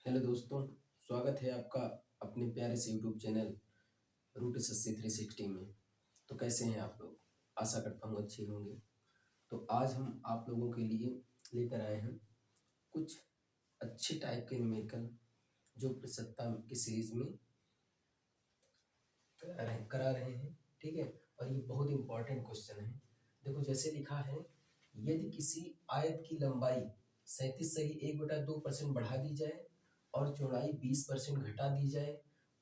Hello दोस्तों, स्वागत है आपका अपने प्यारे से यूट्यूब चैनल रूट एसएससी 360 में। तो कैसे हैं आप लोग? आशा करता हूँ अच्छे होंगे। तो आज हम आप लोगों के लिए लेकर आए हैं कुछ अच्छे टाइप के न्यूमेरिकल जो प्रतिशतता की सीरीज में करा रहे हैं। ठीक है, और ये बहुत इंपॉर्टेंट क्वेश्चन है। देखो जैसे लिखा है, यदि किसी आयत की लंबाई 37.2% बढ़ा दी जाए और चौड़ाई 20% घटा दी जाए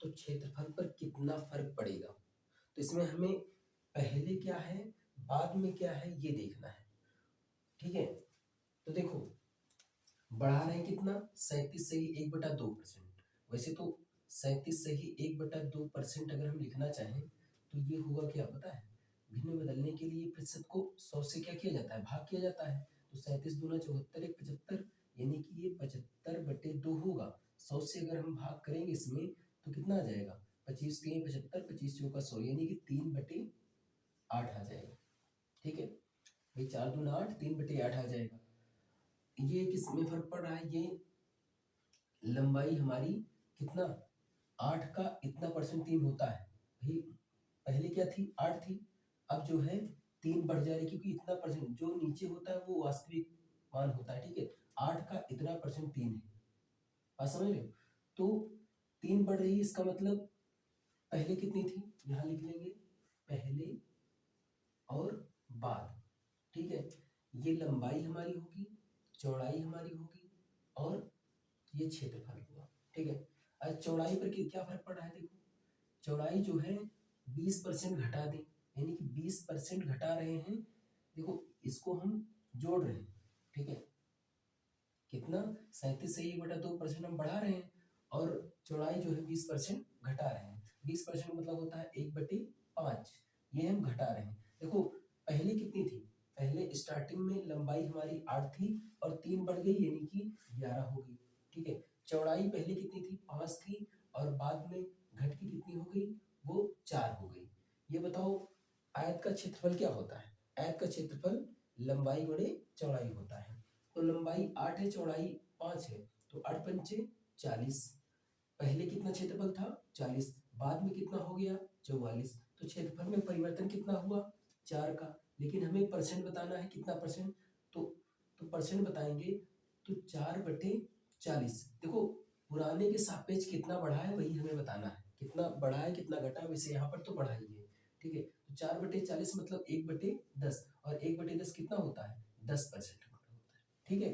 तो क्षेत्रफल पर कितना फर्क पड़ेगा। तो इसमें हमें पहले क्या है बाद में क्या है ये देखना है। ठीक है, तो देखो बढ़ा रहे हैं कितना 37.1/2%। वैसे तो 37.1/2% अगर हम लिखना चाहें तो ये होगा क्या पता है, भिन्न बदलने के लिए प्रतिशत को 100 से क्या किया जाता है, भाग किया जाता है। तो 37 दूना 74 एक 75, यानी कि ये 75/2 होगा। 100 से अगर हम भाग करेंगे इसमें तो कितना आ जाएगा, 25 3 75, 25 चौका 100, यानी कि 3/8 आ जाएगा। ठीक है भाई, 4 दूना 8, 3/8 आ जाएगा। ये किस में फर्क पड़ रहा है, ये लंबाई हमारी कितना 8 का इतना परसेंट 3 होता है भाई। पहले क्या थी 8 थी, अब जो है 3 बढ़ जा रही है, क्योंकि इतना परसेंट जो नीचे होता है वो वास्तविक मान होता है। ठीक है, 8 का इतना परसेंट 3 है। बात समझ रहे हो? तो 3 बढ़ रही है, इसका मतलब पहले कितनी थी, यहाँ लिख लेंगे पहले और बाद। ठीक है, ये लंबाई हमारी होगी, चौड़ाई हमारी होगी और ये क्षेत्रफल हुआ। ठीक है, आज चौड़ाई पर क्या फर्क पड़ रहा है, देखो चौड़ाई जो है 20% घटा दें, यानी कि 20% घटा रहे हैं। देखो इसको हम जोड़ रहे हैं। ठीक है, कितना 37 से 1/2% हम बढ़ा रहे हैं और चौड़ाई जो है 20% घटा रहे हैं। 20% मतलब होता है 1/5, ये हम घटा रहे हैं। देखो पहले कितनी थी, पहले स्टार्टिंग में लंबाई हमारी 8 थी और 3 बढ़ गई यानी कि 11 हो गई। ठीक है, चौड़ाई पहले कितनी थी 5 थी और बाद में घट के कितनी हो गई, वो 4 हो गई। ये बताओ आयत का क्षेत्रफल क्या होता है, आयत का क्षेत्रफल लंबाई गुणे चौड़ाई होता है। तो लंबाई 8 है, चौड़ाई 5 है, तो 8 पंचे 40। पहले कितना क्षेत्रफल था 40, बाद में कितना हो गया 44। तो क्षेत्रफल में परिवर्तन कितना हुआ 4 का। लेकिन हमें परसेंट बताना है, कितना परसेंट, तो परसेंट बताएंगे तो 4/40। देखो पुराने के सापेक्ष कितना बढ़ा है वही हमें बताना है, कितना बढ़ा है कितना घटा है। वैसे यहाँ पर तो बढ़ा ही है। ठीक है, तो 4/40 मतलब 1/10, और 1/10 कितना होता है 10% होता है। ठीक है,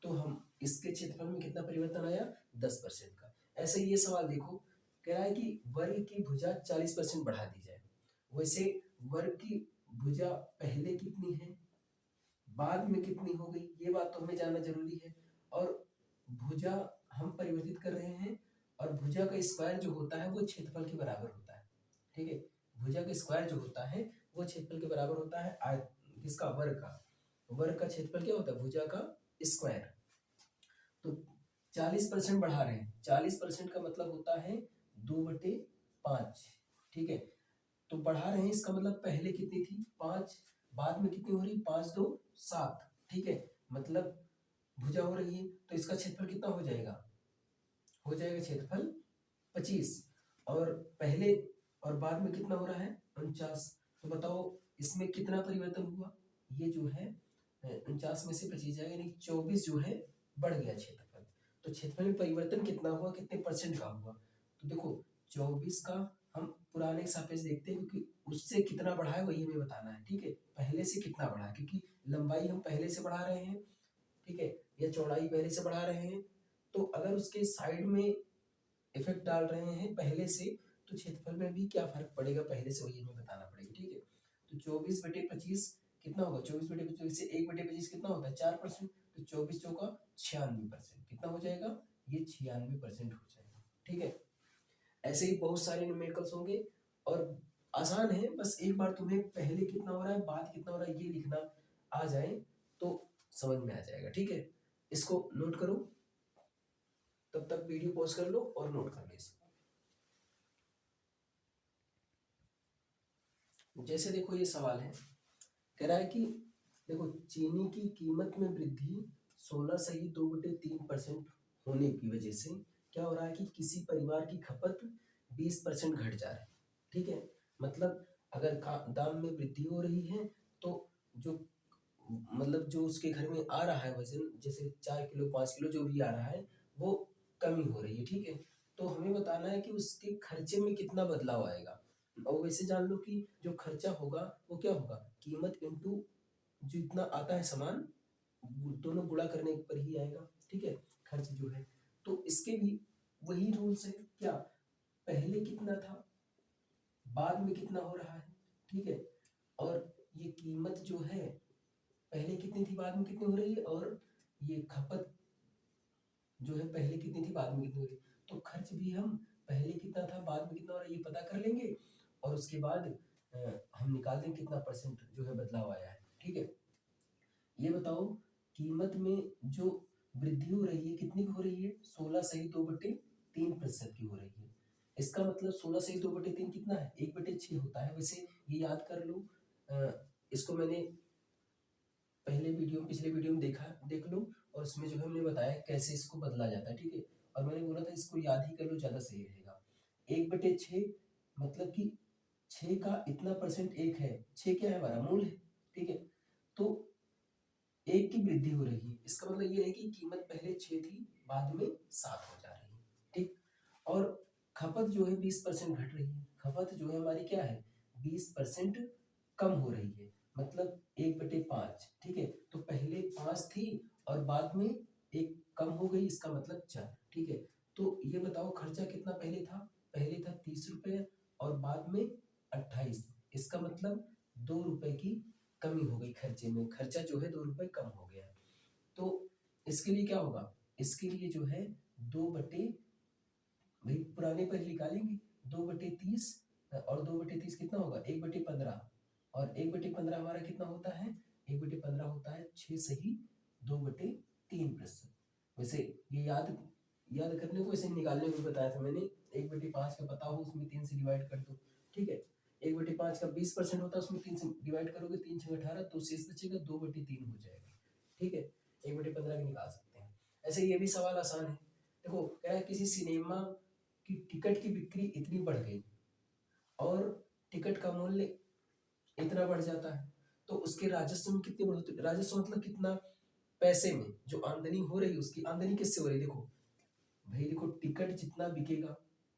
तो हम इसके क्षेत्रफल में कितना परिवर्तन आया 10% का। ऐसे ये सवाल देखो, कह रहा है कि वर्ग की भुजा 40% बढ़ा दी जाए। वैसे वर्ग की भुजा पहले कितनी है बाद में कितनी हो गई, ये बात तो हमें जानना जरूरी है। और भुजा हम परिवर्तित कर रहे हैं और भुजा का स्क्वायर जो होता है वो क्षेत्रफल के बराबर होता है। ठीक है, भुजा का स्क्वायर जो होता है वो क्षेत्रफल के बराबर होता है आयत किसका, वर्ग का। वर्ग का क्षेत्रफल क्या होता है, भुजा का स्क्वायर। तो 40% बढ़ा रहे हैं, 40% का मतलब होता है 2/5। ठीक है, तो बढ़ा रहे हैं इसका मतलब पहले कितनी थी 5, बाद में कितनी हो रही 5 2 7। ठीक है, मतलब भुजा हो रही है तो इसका क्षेत्रफल कितना हो जाएगा क्षेत्रफल 25। और पहले और बाद में कितना हो रहा है 49। तो बताओ इसमें कितना परिवर्तन हुआ, ये जो है 49 में से 25 जाएगा, यानी 24 जो है बढ़ गया क्षेत्रफल। तो क्षेत्रफल में परिवर्तन कितना हुआ, कितने परसेंट का हुआ। तो देखो 24 का हम पुराने सापेक्ष देखते हैं, क्योंकि उससे कितना बढ़ा है वही हमें बताना है। ठीक है, पहले से कितना बढ़ा है, क्योंकि लंबाई हम पहले से बढ़ा रहे हैं। ठीक है, या चौड़ाई पहले से बढ़ा रहे हैं, तो अगर उसके साइड में इफेक्ट डाल रहे हैं पहले से, तो क्षेत्रफल में भी क्या फर्क पड़ेगा पहले से वही हमें बताना पड़ेगा। ठीक है, तो 24/25 कितना होगा, 24/25 से 1/25 कितना होता है 4%। तो 24 चौका 96%, कितना हो जाएगा ये 96% हो जाएगा। ठीक है, ऐसे ही बहुत सारे न्यूमेरिकल्स होंगे और आसान है, बस एक बार तुम्हें पहले कितना हो रहा है बाद कितना हो रहा है ये लिखना आ जाए तो समझ में आ जाएगा। ठीक है, इसको नोट करो, तब तक वीडियो पॉज कर लो और नोट कर लो इसको। जैसे देखो ये सवाल है, कह रहा है कि देखो चीनी की कीमत में वृद्धि 16 सही 2/3% होने की वजह से क्या हो रहा है कि किसी परिवार की खपत 20% घट जा रही है। ठीक है, मतलब अगर दाम में वृद्धि हो रही है तो जो मतलब जो उसके घर में आ रहा है वजन, जैसे 4 किलो 5 किलो जो भी आ रहा है वो कमी हो रही है। ठीक है, तो हमें बताना है कि उसके खर्चे में कितना बदलाव आएगा। और वैसे जान लो कि जो खर्चा होगा वो क्या होगा, कीमत इंटू जितना आता है सामान, दोनों गुणा करने पर ही आएगा। ठीक है, खर्च जो है, तो इसके भी वही रूल्स है। क्या, पहले कितना था बाद में कितना हो रहा है। ठीक है, और ये कीमत जो है पहले कितनी थी बाद में कितनी हो रही है, और ये खपत जो है पहले कितनी थी बाद में कितनी हो रही है। तो खर्च भी हम पहले कितना था बाद में कितना हो रहा है ये पता कर लेंगे, और उसके बाद हम निकाल देंगे कितना परसेंट जो है बदलाव आया है। ठीक है, ये बताओ कीमत में जो वृद्धि हो रही है कितनी की हो रही है, 16 सही 2/3% की हो रही है। इसका मतलब 16 सही 2/3 कितना है, 1/6 होता है। वैसे ये याद कर लो, इसको मैंने पिछले वीडियो में देख लो, और उसमें जो है हमने बताया कैसे इसको बदला जाता है। ठीक है, और मैंने बोला था इसको याद ही कर लो, ज्यादा सही रहेगा। 1/6 मतलब कि 6 का इतना परसेंट एक है, 6 क्या है हमारा मूल है। ठीक है, तो 1 की वृद्धि हो रही है, इसका मतलब ये है कि कीमत पहले 6 थी बाद में 7 हो जा रही है। ठीक, और खपत जो है 20% घट रही है। खपत जो है हमारी क्या है, 20% कम हो रही है, मतलब 1/5। ठीक है, तो पहले 5 थी और बाद में 1 कम हो गई, इसका मतलब 4। ठीक है, तो ये बताओ खर्चा कितना पहले था, पहले था 30 रुपए और बाद में 28, इसका मतलब 2 रुपए की कमी हो गई खर्चे में, खर्चा जो है 2 रुपए कम हो गया। तो इसके लिए क्या होगा, इसके लिए जो है 2 बटे, भाई पुराने पर निकालेंगे, 2/30, और 2/30 कितना होगा 1/15, और 1/15 हमारा कितना होता है, 1/15 होता है 6 सही 2/3%। वैसे ये याद याद करने को, ऐसे निकालने को बताया था मैंने। 1/5 का पता हो उसमें 3 से डिवाइड कर दो। ठीक है, 1/5 का 20% होता है, उसमें 3 से डिवाइड करोगे, 3 6 18, तो शेष बचेगा 2/3 हो जाएगा। ठीक है, 1/15 की निकाल सकते हैं। ऐसे ये भी सवाल आसान है। देखो क्या है, किसी सिनेमा की टिकट की बिक्री इतनी बढ़ गई और टिकट का मूल्य इतना बढ़ जाता है, तो उसके राजस्व में कितनी बढ़ोतरी, राजस्व मतलब कितना, पैसे में जो आमदनी हो रही है, उसकी आमदनी किससे हो रही है। देखो भाई, देखो टिकट जितना बिकेगा,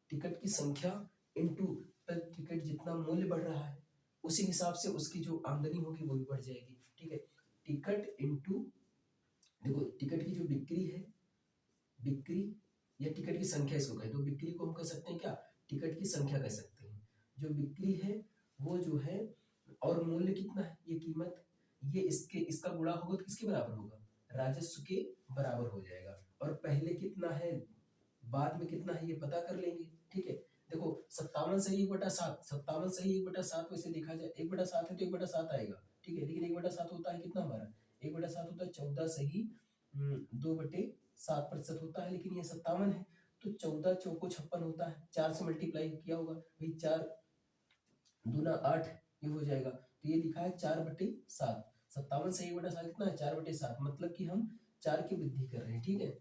टिकट की संख्या इंटू पर टिकट जितना मूल्य बढ़ रहा है, उसी हिसाब से उसकी जो आमदनी होगी वो भी बढ़ जाएगी। ठीक है, टिकट इंटू, देखो टिकट की जो बिक्री है, बिक्री या टिकट की संख्या इसको कहें, तो बिक्री को हम कह सकते हैं क्या, टिकट की संख्या कह सकते हैं। जो बिक्री है वो जो है, और मूल्य कितना है, ये कीमत, ये इसका गुणा होगा तो किसके बराबर होगा, राजस्व के बराबर हो जाएगा। और पहले कितना है बाद में कितना है ये पता कर लेंगे। ठीक है, देखो 57 सही 1/7, 57 सही 1/7, वैसे देखा जाए 1/7 है तो 1/7 आएगा। ठीक है, लेकिन 1/7 होता है कितना हमारा, 1/7 होता है 14 सही 2/7% होता है, लेकिन ये 57 है तो 14 चौको 56 होता है, 4 से मल्टीप्लाई किया होगा भाई, 4 दूना 8, ये हो जाएगा, तो ये लिखा है 4/7। 57 सही 1/7 कितना है 4/7, मतलब कि हम 4 की वृद्धि कर रहे हैं। ठीक है,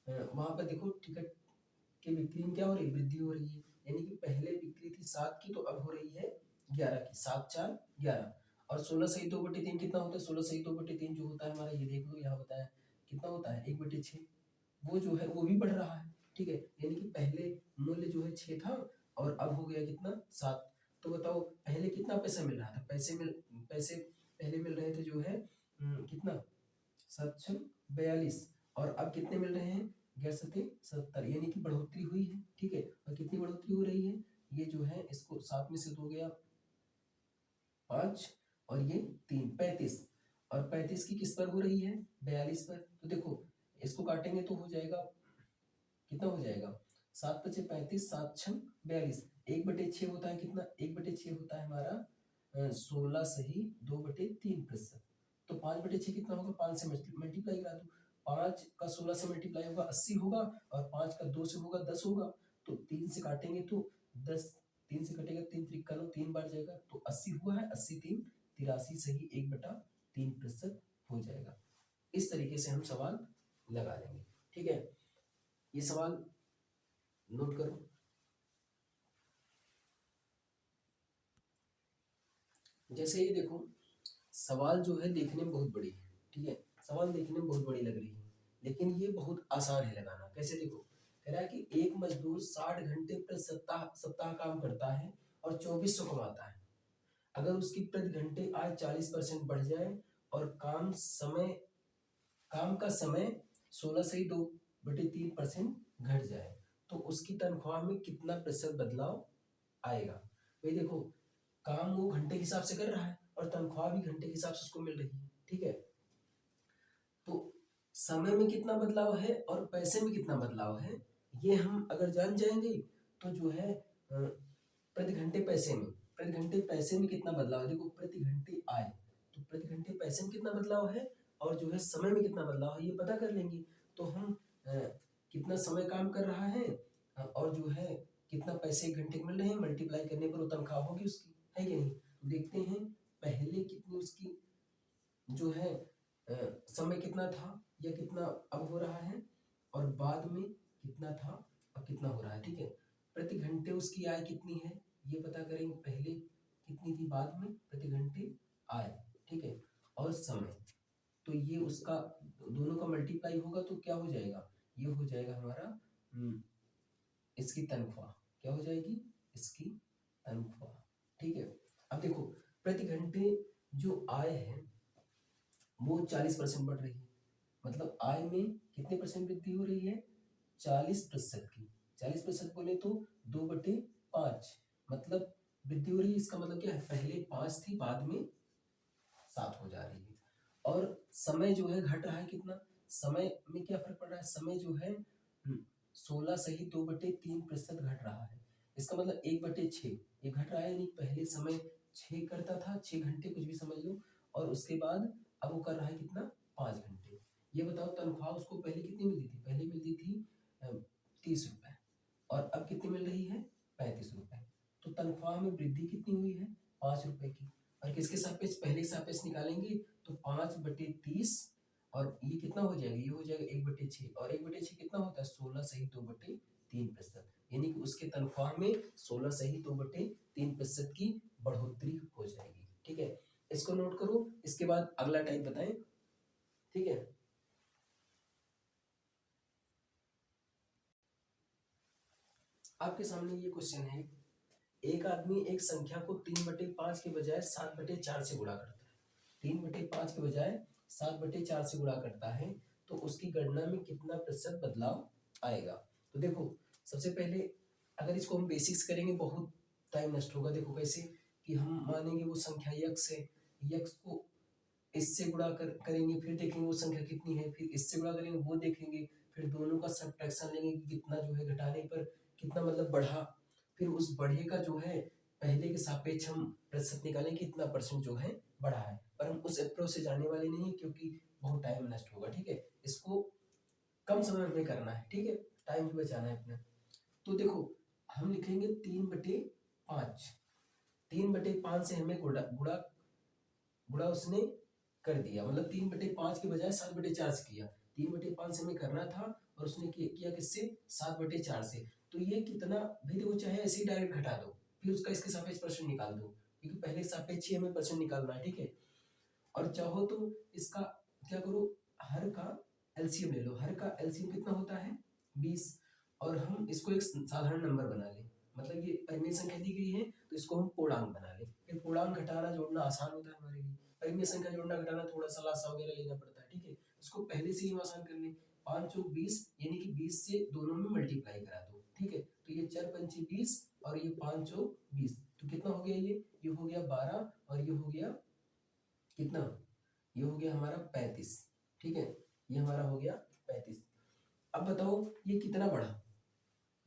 वहां पर देखो टिकट की बिक्री में क्या हो रही है, वृद्धि हो रही है, यानी कि पहले बिक्री थी 7 की तो अब हो रही है 11 की, 7 4 11। और 16 सही 2/3 कितना होता है, 16 सही 2/3 जो होता है हमारा, ये देख लो यहाँ बताया कितना होता है 1/6, वो जो है वो भी बढ़ रहा है। ठीक है, यानी कि पहले मूल्य जो है 6 था और अब हो गया कितना 7। तो बताओ पहले कितना पैसा मिल रहा था, पैसे पहले मिल रहे थे जो है कितना 7×42, और अब कितने मिल रहे हैं 11×70, यानी कि बढ़ोतरी हुई है। ठीक है, और कितनी बढ़ोतरी हो रही है, ये जो है इसको 7 में से 2 गया 5, और ये 3 35, और 35 की किस पर हो रही है 42 पर। तो देखो इसको काटेंगे तो हो जाएगा, कितना हो जाएगा 7×5 = 35, 7×6 = 42, 1/6 होता है कितना, 1/6 होता है हमारा 16 सही 2/3%। तो 5/6 कितना होगा, 5 से मल्टीप्लाई करा दो, 5 का 16 से मल्टीप्लाई होगा 80 होगा, और 5 का 2 से होगा 10 होगा, तो 3 से काटेंगे तो 10, 3 से कटेगा 3 त्रिका 3 बार जाएगा तो 80 हुआ है, 80 3 83 सही 1/3% हो जाएगा। इस तरीके से हम सवाल लगा लेंगे। ठीक है, ये सवाल नोट करो। जैसे ये देखो, सवाल जो है देखने में बहुत बड़ी है, ठीक है, सवाल देखने में बहुत बड़ी लग रही है, लेकिन ये बहुत आसान है लगाना। कैसे देखो, कह रहा है कि एक मजदूर 60 घंटे प्रति सप्ताह सप्ताह काम करता है और 2400 कमाता है। अगर उसकी प्रति घंटे आय 40% बढ़ जाए और काम का समय 16 से ही 2/3% घट जाए, तो उसकी तनख्वाह में कितना प्रतिशत बदलाव आएगा। भाई देखो, काम वो घंटे के हिसाब से कर रहा है और तनख्वाह भी घंटे के हिसाब से उसको मिल रही है, ठीक है। तो समय में कितना बदलाव है और पैसे में कितना बदलाव है, ये हम अगर जान जाएंगे तो जो है प्रति घंटे पैसे में कितना बदलाव है, देखो प्रति घंटे आय, तो प्रति घंटे पैसे में कितना बदलाव है और जो है समय में कितना बदलाव है ये पता कर लेंगे। तो हम कितना समय काम कर रहा है और जो है कितना पैसे एक घंटे के मिल रहे हैं, मल्टीप्लाई करने पर वो तनख्वाह होगी उसकी, है कि नहीं। तो देखते हैं पहले कितनी उसकी जो है समय कितना था या कितना अब हो रहा है, और बाद में कितना था और कितना हो रहा है, ठीक है। प्रति घंटे उसकी आय कितनी है ये पता करेंगे, पहले कितनी थी, बाद में प्रति घंटे आय, ठीक है, और समय। तो ये उसका दोनों का मल्टीप्लाई होगा तो क्या हो जाएगा, ये हो जाएगा हमारा इसकी तनख्वाह, क्या हो जाएगी, इसकी तनख्वाह, ठीक है। अब देखो, प्रति घंटे जो आय है वो 40% बढ़ रही है, मतलब आय में कितने परसेंट वृद्धि हो रही है, 40% की। 40% बोले तो 2/5, मतलब वृद्धि हो रही है। इसका मतलब क्या है, पहले 5 थी, बाद में 7 हो जा रही है। और समय जो है घट रहा है, कितना, समय में क्या फर्क पड़ रहा है, समय जो है 16 से ही 2/3% घट रहा है। इसका मतलब 1/6 ये घट रहा है, यानी पहले समय 6 करता था, 6 घंटे कुछ भी समझ लो, और उसके बाद अब वो कर रहा है कितना, 5 घंटे। ये बताओ तनख्वाह उसको पहले कितनी मिलती थी, पहले मिलती थी 30 रुपए, और अब कितनी मिल रही है, 35 रुपए। तो तनख्वाह में वृद्धि कितनी हुई है, 5 रुपए की। और किसके सापेक्ष, पहले के सापेक्ष निकालेंगे तो 5/30, और ये कितना हो जाएगा, ये हो जाएगा 1/6, और 1/6 कितना होता है, 16 सही 2/3%, यानी कि उसके तनख्वाह में 16 सही 2/3% की बढ़ोतरी हो जाएगी, ठीक है। इसको नोट करो, इसके बाद अगला टाइप बताएं, ठीक है। आपके सामने ये क्वेश्चन है, एक आदमी एक संख्या को 3/5 के बजाय 7/4 से गुणा करता है, 3/5 के बजाय 7/4 से गुणा करता है, तो उसकी गणना में कितना प्रतिशत बदलाव आएगा। तो देखो, सबसे पहले अगर इसको हम बेसिक्स करेंगे बहुत टाइम नष्ट होगा। देखो कैसे, कि हम मानेंगे वो संख्या यक्स है, यक्स को इससे गुणा करेंगे, फिर देखेंगे वो संख्या कितनी है, फिर इससे गुणा करेंगे वो देखेंगे, फिर दोनों का सब्ट्रैक्शन लेंगे कि कितना जो है घटाने पर कितना मतलब बढ़ा, फिर उस बढ़े का जो है पहले के सापेक्ष हम प्रतिशत निकालें कि इतना परसेंट जो है बढ़ा है। पर हम उस अप्रोच से जाने वाले नहीं है क्योंकि बहुत टाइम नष्ट होगा, ठीक है। इसको कम समय में करना है, ठीक है, टाइम भी बचाना है अपना। तो देखो, हम लिखेंगे 3/5, 3/5 से हमें गुणा गुणा गुणा उसने कर दिया, मतलब 3/5 के बजाय 7/4 से किया। 3/5 से हमें करना था और उसने किया किससे, 7/4 से। तो ये कितना भी देखो, चाहे ऐसे ही डायरेक्ट घटा दो, फिर उसका इसके सापेक्ष परसेंट निकाल दो, क्योंकि पहले सापेक्ष ही हमें परसेंट निकालना है, ठीक है। और चाहो तो इसका क्या करो, हर का एलसीएम ले लो। हर का एलसीएम कितना होता है, 20, और हम इसको एक साधारण नंबर बना लें, मतलब ये परिमेय संख्या दी गई है तो इसको हम पूर्णांक बना लें। फिर पूर्णांक घटाना जोड़ना आसान होता है हमारे लिए, परिमेय संख्या जोड़ना घटाना थोड़ा सा लासा वगैरह लेना पड़ता है, ठीक है। इसको पहले से ही हम आसान कर लें, 5 चौक 20, यानी कि 20 से दोनों में मल्टीप्लाई करा दो, ठीक है। तो ये 4 पंचे 20 और ये 5 चौक 20, तो कितना हो गया, ये हो गया 12, और ये हो गया कितना, ये हो गया हमारा 35, ठीक है, ये हमारा हो गया 35। अब बताओ ये कितना बढ़ा,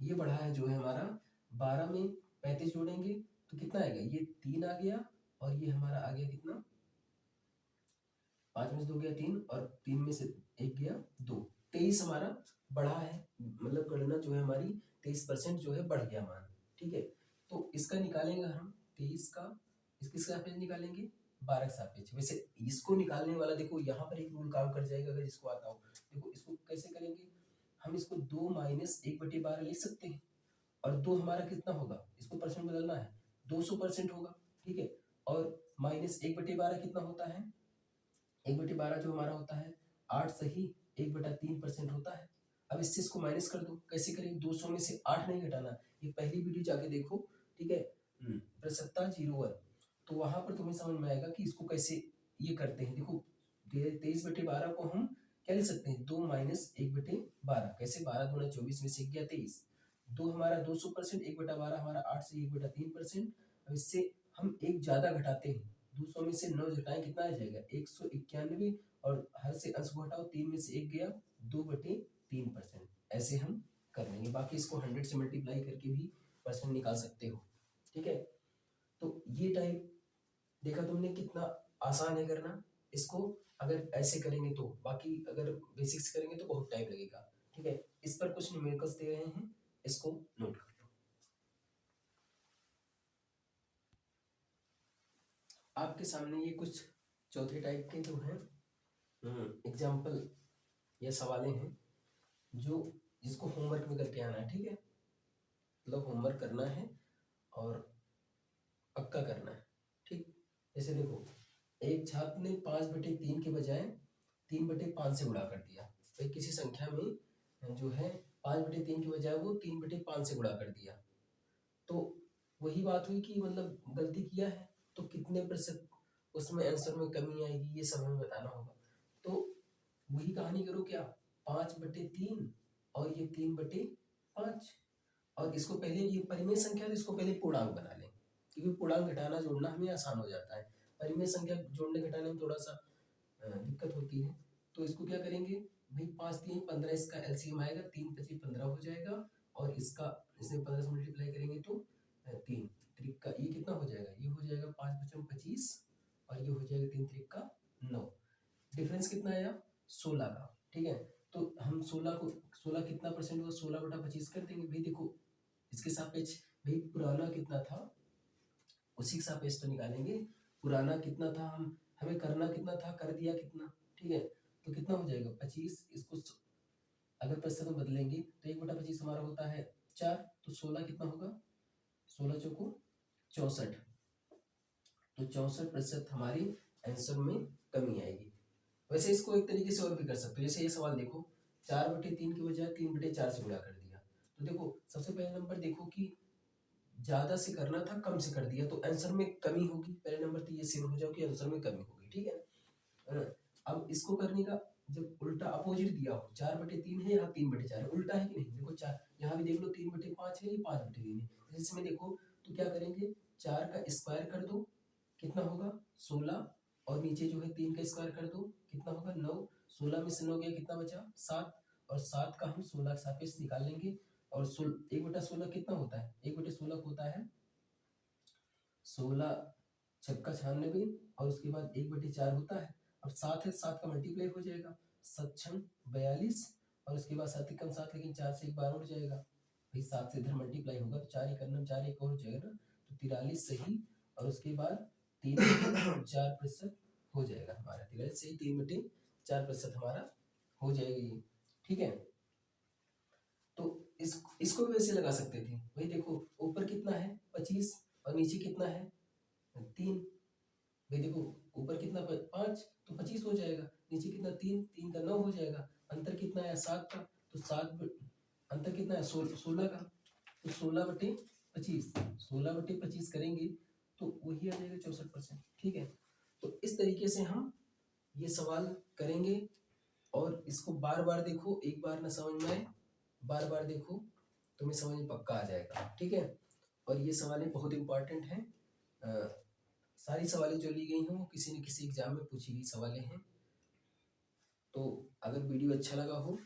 ये बढ़ा है जो है हमारा 12 में 35 जोड़ेंगे तो कितना आएगा, ये 3 आ गया, और ये हमारा आ गया कितना, 5 में से 2 गया 3, और 3 में से 1 गया 2, 23 हमारा बढ़ा है, मतलब गणना जो है हमारी 23% जो है बढ़ गया मान, ठीक है। तो इसका निकालेंगे हम 23 का, किसके सापेक्ष निकालेंगे, 12 के सापेक्ष। वैसे इसको निकालने वाला देखो यहाँ पर एक रूल काम कर जाएगा, अगर इसको आता हो। देखो इसको कैसे करेंगे, हम इसको 2 माइनस 1/12 लिख सकते हैं। और 2 हमारा कितना होगा, इसको परसेंट बदलना है, 200% होगा, ठीक है। और माइनस 1/12 कितना होता है, 1/12 जो हमारा होता है 8 सही 1/3% होता है। अब इससे इसको माइनस कर दो, कैसे करेंगे, 200 में से 8 नहीं घटाना, ये पहली वीडियो जाके देखो, ठीक है, प्रसन्नता 01, तो वहां पर तुम्हें समझ में आएगा कि इसको कैसे ये करते हैं। देखो 23/12 को हम क्या लिख सकते हैं, 2 माइनस 1/12, कैसे, 12 दूना 24 में से 1 गया 23, 2 हमारा 200%, 1/12 हमारा 8 से 1/3%। अब इससे हम एक ज्यादा घटाते हैं, 200 में से 9 घटाएं कितना आ जाएगा, 191, और हर से अंश को घटाओ, 3 में से 1 गया, 2/3%। ऐसे हम कर लेंगे, बाकी इसको 100 से मल्टीप्लाई करके भी परसेंट निकाल सकते हो, ठीक है। तो ये टाइप देखा तुमने कितना आसान है करना, इसको अगर ऐसे करेंगे तो, बाकी अगर बेसिक्स करेंगे तो बहुत टाइम लगेगा, ठीक है। इस पर कुछ न्यूमेरिकल्स दे रहे हैं, इसको नोट कर लो। आपके सामने ये कुछ चौथे टाइप के जो हैं एग्जाम्पल या सवालें हैं, जो जिसको होमवर्क में करके आना है, ठीक है, मतलब होमवर्क करना है और पक्का करना है, ठीक। जैसे देखो, एक छात्र ने 5/3 के बजाय 3/5 से गुणा कर दिया, भाई किसी संख्या में जो है 5/3 के बजाय वो 3/5 से गुणा कर दिया, तो वही बात हुई कि मतलब गलती किया है, तो कितने प्रतिशत उसमें आंसर में कमी आएगी, ये सब हमें बताना होगा। तो वही कहानी करो, क्या 5/3 और ये 3/5, और इसको पहले ये परिमेय संख्या, तो इसको पहले पूर्णांक बना लें, क्योंकि पूर्णांक घटाना जोड़ना हमें आसान हो जाता है, परिमेय संख्या जोड़ने घटाने में थोड़ा सा दिक्कत होती है। तो इसको क्या करेंगे भाई, 5 3 15, इसका एलसीएम आएगा, 3 25 15 हो जाएगा, और इसका इसमें 15 से मल्टीप्लाई करेंगे तो 3 त्रिक का ये कितना हो जाएगा, ये हो जाएगा 5 5 25, और ये हो जाएगा 3 त्रिक का 9, डिफरेंस कितना आया 16 का, ठीक है। तो हम 16 को 16 कितना परसेंट हुआ, 16/25 कर देंगे भाई। देखो इसके सापेक्ष भाई पुराना कितना था, उसी के सापेक्ष तो निकालेंगे, पुराना कितना था, हम हमें करना कितना था, कर दिया कितना, ठीक है। तो कितना हो जाएगा 25, इसको अगर प्रतिशत में बदलेंगे तो 1/25 हमारा होता है 4, तो 16 कितना होगा, 16 चौको 64, तो 64% हमारी आंसर में कमी आएगी। वैसे इसको एक तरीके से और भी कर सकते हो, जैसे ये सवाल देखो, 4/3 के बजाय 3/4 से गुणा कर दिया, तो देखो सबसे पहले नंबर देखो कि ज्यादा से करना था, कम से कर दिया, तो आंसर में कमी होगी, पहले नंबर तो ये सेव हो जाओ कि आंसर में कमी होगी, ठीक है। अब इसको करने का जब उल्टा अपोजिट दिया हो, 4/3 है, यहाँ 3/4 है, उल्टा है कि नहीं, देखो 4 यहाँ भी देख लो, 3/5 है, ये 5/3 है, इसमें देखो तो क्या करेंगे, 4 का स्क्वायर कर दो, कितना होगा 16, और नीचे जो है 3 का स्क्वायर कर दो, कितना होगा 9, 16 में से 9 गया, कितना बचा 7, और 7 का हम 16 के सापेक्ष निकाल लेंगे, और 1/16 कितना होता है, 1/16 होता है 16 छक्का 96, और उसके बाद 1/4 होता है, अब 7 है, 7 का मल्टीप्लाई हो जाएगा, 7 छंग 42, और उसके बाद 7 कम 7, लेकिन 4 से एक बार उठ जाएगा भाई, 7 से इधर मल्टीप्लाई होगा तो 4 1 4 1 और हो जाएगा ना, तो 43 सही, और उसके बाद 3/4% हो जाएगा हमारा, 43 सही, 3/4% हमारा हो जाएगा ये, ठीक है। तो इसको भी वैसे लगा सकते थे भाई, देखो ऊपर कितना है 25, और नीचे कितना है 3, भाई देखो ऊपर कितना 5, तो 25 हो जाएगा, नीचे कितना 3, 3 का 9 हो जाएगा, अंतर कितना है 7 का, तो 7 अंतर कितना है 16 का, तो 16/25, 16/25 करेंगे तो वही आ जाएगा 64%, ठीक है। तो इस तरीके से हम ये सवाल करेंगे, और इसको बार बार देखो, एक बार ना समझ में आए, बार बार देखो, तुम्हें समझ में पक्का आ जाएगा, ठीक है। और ये सवालें बहुत इंपॉर्टेंट हैं, सारी सवालें जो ली गई हैं वो किसी न किसी एग्जाम में पूछी गई सवालें हैं। तो अगर वीडियो अच्छा लगा हो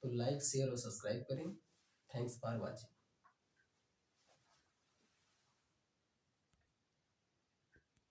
तो लाइक शेयर और सब्सक्राइब करें। Thanks for watching.